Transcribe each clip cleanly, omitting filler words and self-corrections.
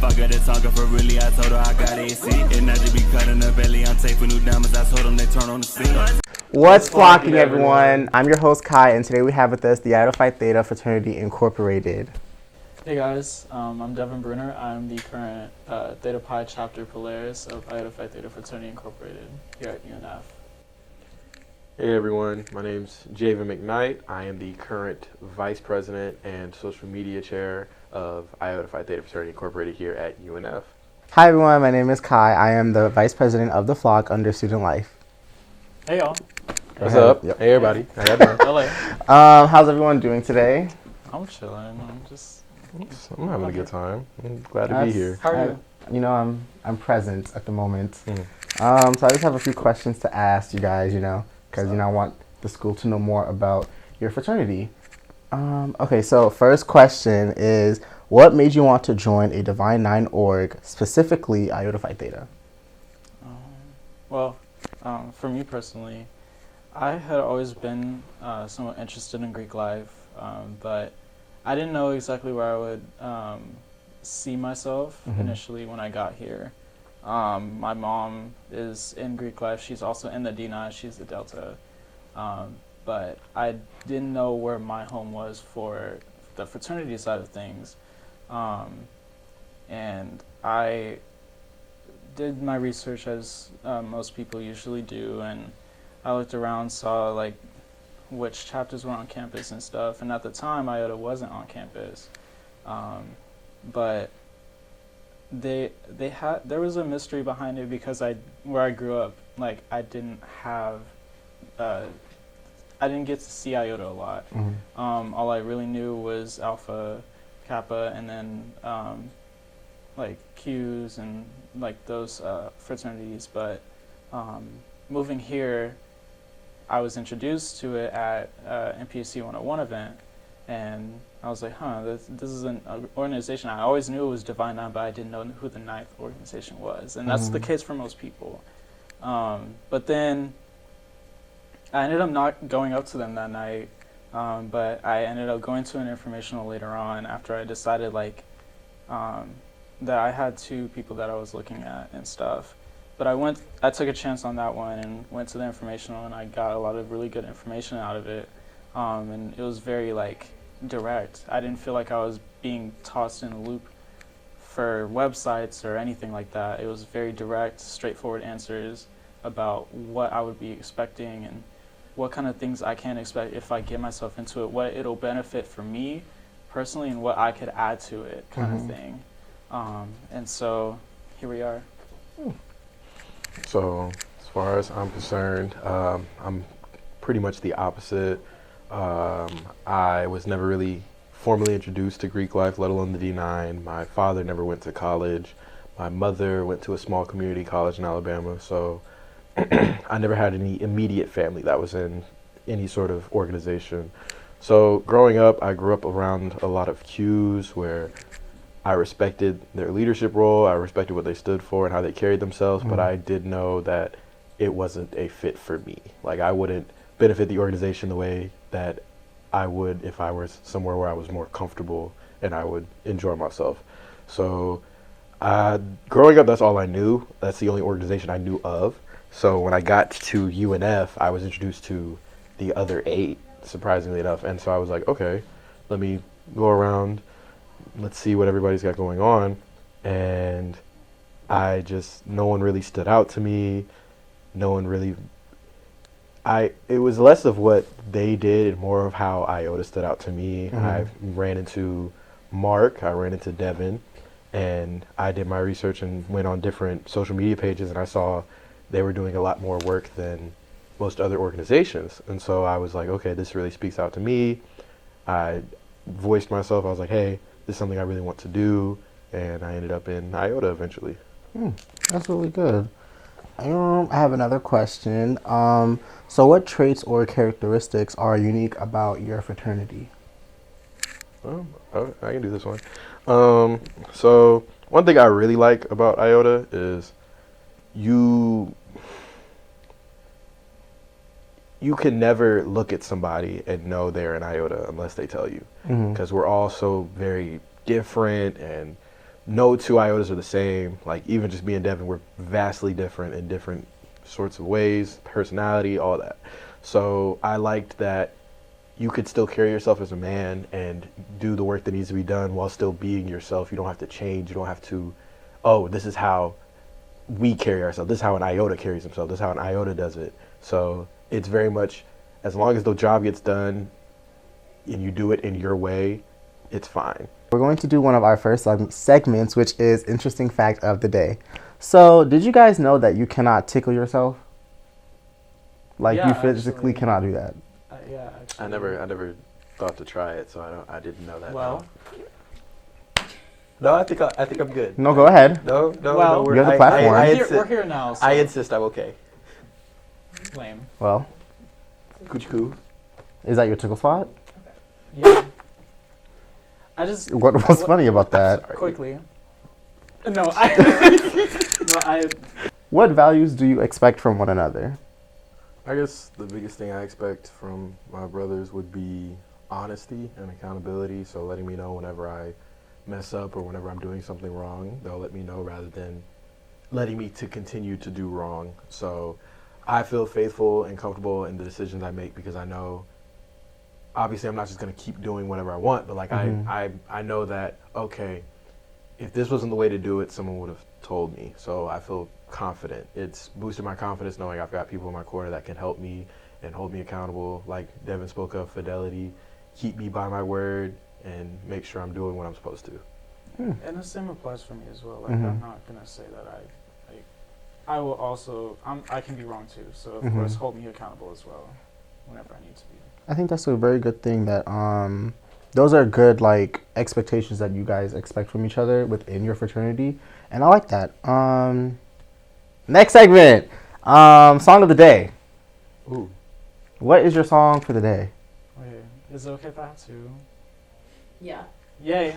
fuck her, they talking for really, I told her I got AC. And now they be cutting her belly, I'm taping new diamonds, I told them they turn on the scene. What's flocking, everyone? I'm your host, Kai, and today we have with us the Iotas Theta Fraternity Incorporated. Hey guys, I'm Devin Bruner. I'm the current Theta Pi Chapter Polaris of Iotas Theta Fraternity Incorporated here at UNF. Hey everyone, my name's Javen McKnight. I am the current Vice President and Social Media Chair of Iotas Theta Fraternity Incorporated here at UNF. Hi everyone, my name is Kai. I am the Vice President of the Flock under Student Life. Hey y'all. What's up? Yep. Hey everybody. How y'all doing? LA. How's everyone doing today? I'm chilling. I'm having a good time. I'm glad to be here. How are you? I'm present at the moment. So I just have a few questions to ask you guys, because I want the school to know more about your fraternity. Okay, so first question is, what made you want to join a Divine Nine org, specifically Iota Phi Theta? For me personally, I had always been somewhat interested in Greek life, but I didn't know exactly where I would see myself initially when I got here. My mom is in Greek life. She's also in the D9. She's the Delta. But I didn't know where my home was for the fraternity side of things. And I did my research as most people usually do, and I looked around, saw like which chapters were on campus and stuff, and at the time Iota wasn't on campus, but there was a mystery behind it because where I grew up, like I didn't get to see Iota a lot. All I really knew was Alpha, Kappa, and then like Qs and like those fraternities, but moving here, I was introduced to it at MPSC 101 event, and I was like, this is an organization. I always knew it was Divine Nine, but I didn't know who the ninth organization was, and that's the case for most people. But then I ended up not going up to them that night, but I ended up going to an informational later on after I decided that I had two people that I was looking at and stuff. But I took a chance on that one and went to the informational, and I got a lot of really good information out of it. And it was very direct. I didn't feel like I was being tossed in a loop for websites or anything like that. It was very direct, straightforward answers about what I would be expecting and what kind of things I can expect if I get myself into it, what it'll benefit for me personally and what I could add to it kind of thing. And so here we are. So as far as I'm concerned, I'm pretty much the opposite. I was never really formally introduced to Greek life, let alone the D9. My father never went to college. My mother went to a small community college in Alabama, so I never had any immediate family that was in any sort of organization. So growing up, I grew up around a lot of Qs where I respected their leadership role, I respected what they stood for and how they carried themselves, but I did know that it wasn't a fit for me. Like I wouldn't benefit the organization the way that I would if I was somewhere where I was more comfortable and I would enjoy myself. So growing up, that's all I knew. That's the only organization I knew of. So when I got to UNF, I was introduced to the other 8, surprisingly enough. And so I was like, okay, let me go around, let's see what everybody's got going on. And no one really stood out to me. It was less of what they did and more of how Iota stood out to me. I ran into Mark, I ran into Devin, and I did my research and went on different social media pages, and I saw they were doing a lot more work than most other organizations. And so I was like, okay, this really speaks out to me. I voiced myself. I was like, hey, this is something I really want to do. And I ended up in Iota eventually. That's really good. I have another question. So what traits or characteristics are unique about your fraternity? I can do this one. So one thing I really like about Iota is you can never look at somebody and know they're an Iota unless they tell you, because we're all so very different and no two Iotas are the same. Like, even just me and Devin, we're vastly different in different sorts of ways, personality, all that. So I liked that you could still carry yourself as a man and do the work that needs to be done while still being yourself. You don't have to change. You don't have to, oh, this is how we carry ourselves. This is how an Iota carries himself. This is how an Iota does it. So it's very much, as long as the job gets done and you do it in your way, it's fine. We're going to do one of our first segments, which is Interesting Fact of the Day. So did you guys know that you cannot tickle yourself? Like, Yeah, you physically actually. cannot do that. Yeah, actually. I never thought to try it, so I didn't know that. Well, no, I think I'm good. No, go ahead. No, Well, no. you have the platform. we're here now. So I insist. I'm okay. lame. Well, Coochie-coo. is that your tickle spot? Yeah. I just What's funny about that? Sorry. quickly. No, I. no, I. What values do you expect from one another? I guess the biggest thing I expect from my brothers would be honesty and accountability. So letting me know whenever I mess up or whenever I'm doing something wrong, they'll let me know rather than letting me to continue to do wrong. So I feel faithful and comfortable in the decisions I make because I know, obviously I'm not just going to keep doing whatever I want, but like I know that, okay, if this wasn't the way to do it, someone would have told me. So I feel confident. It's boosted my confidence knowing I've got people in my corner that can help me and hold me accountable. Like Devin spoke of, fidelity, keep me by my word and make sure I'm doing what I'm supposed to. And the same applies for me as well. Like I'm not gonna say that I will also. I can be wrong too. So of course, hold me accountable as well, whenever I need to be. I think that's a very good thing that those are good like expectations that you guys expect from each other within your fraternity, and I like that. Next segment, song of the day. Ooh. What is your song for the day? Wait, is it okay if I have to? Yeah. Yay.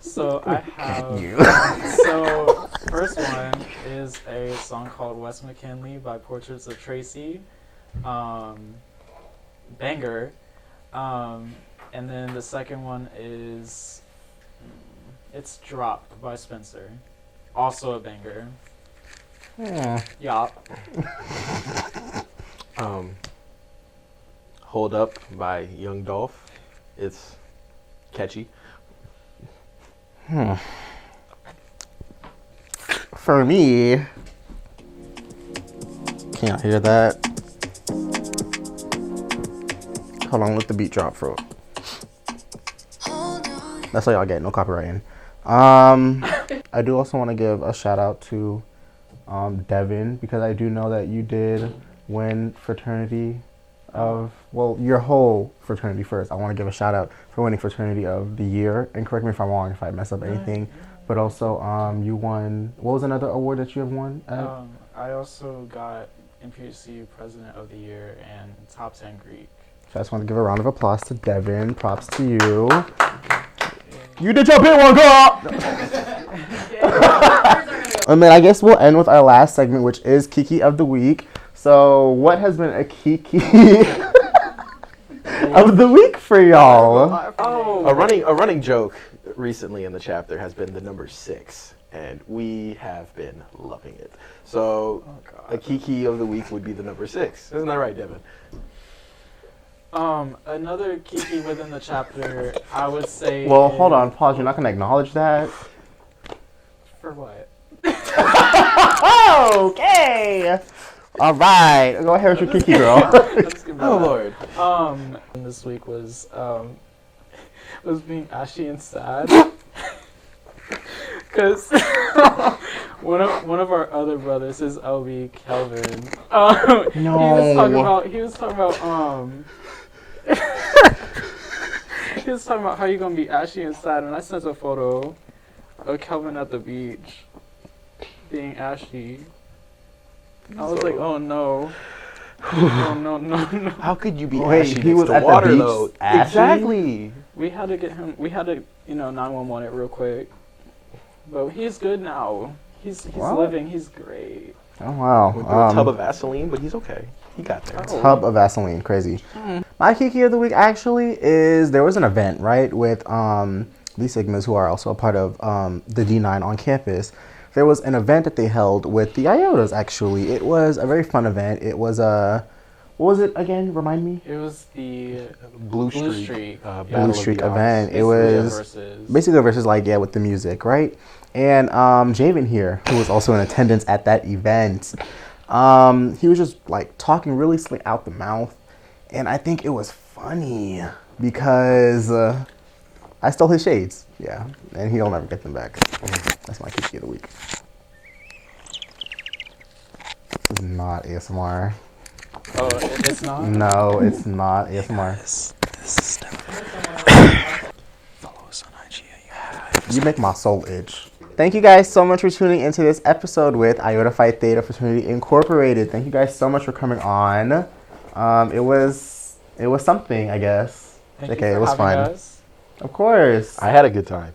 So I have. You. So first one is a song called West McKinley by Portraits of Tracy. Banger. And then the second one is it's Drop by Spencer. Also a banger. Yup. Hold Up by Young Dolph. It's catchy. For me, can't hear that. Hold on, let the beat drop for. That's all y'all get, no copywriting. I do also want to give a shout out to Devin, because I do know that you did win fraternity of, well, your whole fraternity first. I want to give a shout out for winning fraternity of the year, and correct me if I'm wrong if I mess up anything, but also you won, what was another award that you have won at? I also got MPHC President of the Year and Top 10 Greek. So I just want to give a round of applause to Devin. Props to you. You did your big one, girl! And then I guess we'll end with our last segment, which is Kiki of the Week. So what has been a Kiki of the week for y'all? Oh, A running joke recently in the chapter has been the number 6, and we have been loving it. So a Kiki of the week would be the number 6. Isn't that right, Devin? Another Kiki within the chapter, I would say. Well, hold on, pause. You're not going to acknowledge that? For what? Okay. All right. Go ahead with your Kiki, girl. Oh, Lord. This week was being ashy and sad. Because one of our other brothers, his LB Kelvin, No. he was talking about he was talking about how you gonna be ashy and sad, and I sent a photo of Kelvin at the beach being ashy. I was like, oh no. Oh no. How could you be Wait, ashy he next was to at the water, beach though? ashy? Exactly. We had to 911 it real quick. But he's good now. He's Wow. living, he's great. Oh, wow. Went through a tub of Vaseline, but he's okay. He got there. Tub of Vaseline, crazy. My Kiki of the week actually is, there was an event, right, with Sigmas who are also a part of the D9 on campus, there was an event that they held with the Iotas, actually. It was a very fun event. It was a, what was it again? Remind me? It was the Blue Blue Streak. Streak. Blue Streak event. It Basically was versus. basically versus, like, yeah, with the music, right? And Javen here, who was also in attendance at that event, he was just like talking really slick out the mouth, and I think it was funny because I stole his shades, yeah, and he'll never get them back. That's my kiki of the week. This is not ASMR. Oh, it's not? No, it's not ASMR. This is definitely. Follow us on IG. You make my soul itch. Thank you guys so much for tuning into this episode with Iota Phi Theta Fraternity Incorporated. Thank you guys so much for coming on. It was something, I guess. Thank Okay, you for it was having fun. us. Of course. I had a good time.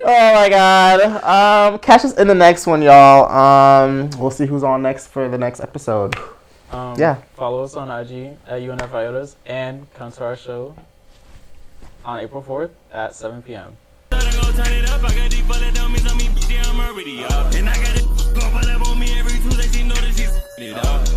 Oh my god. Catch us in the next one, y'all. We'll see who's on next for the next episode. Yeah. Follow us on IG at UNF Iotas and come to our show on April 4th at 7 p.m. Turn it up, I got deep, but it don't mean I'm already up. And I got it, go, but on me every Tuesday, she know that she's it up.